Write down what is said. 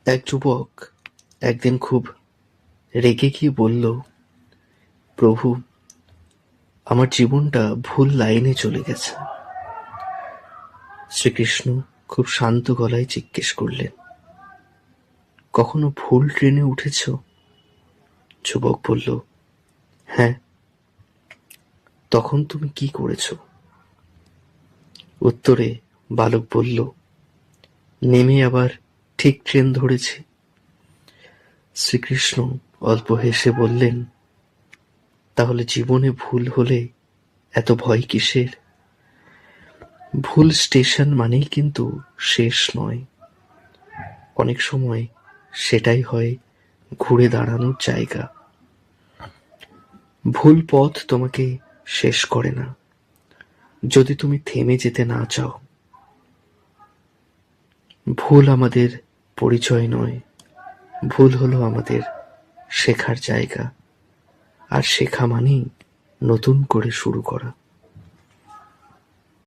এক যুবক একদিন খুব রেগে গিয়ে বলল, প্রভু, আমার জীবনটা ভুল লাইনে চলে গেছে। শ্রীকৃষ্ণ খুব শান্ত গলায় জিজ্ঞেস করলেন, কখনো ভুল ট্রেনে উঠেছ? যুবক বলল, হ্যাঁ। তখন তুমি কি করেছ? উত্তরে বালক বলল, নেমে আবার ঠিক ট্রেন ধরেছি। শ্রীকৃষ্ণ অল্প হেসে বললেন, তাহলে জীবনে ভুল হলে এত ভয় কিসের? ভুল স্টেশন মানেই কিন্তু শেষ নয়, অনেক সময় সেটাই হয় ঘুরে দাঁড়ানোর জায়গা। ভুল পথ তোমাকে শেষ করে না, যদি তুমি থেমে যেতে না চাও। ভুল আমাদের পরিচয় নয়, ভুল হলো আমাদের শেখার জায়গা, আর শেখা মানেই নতুন করে শুরু করা।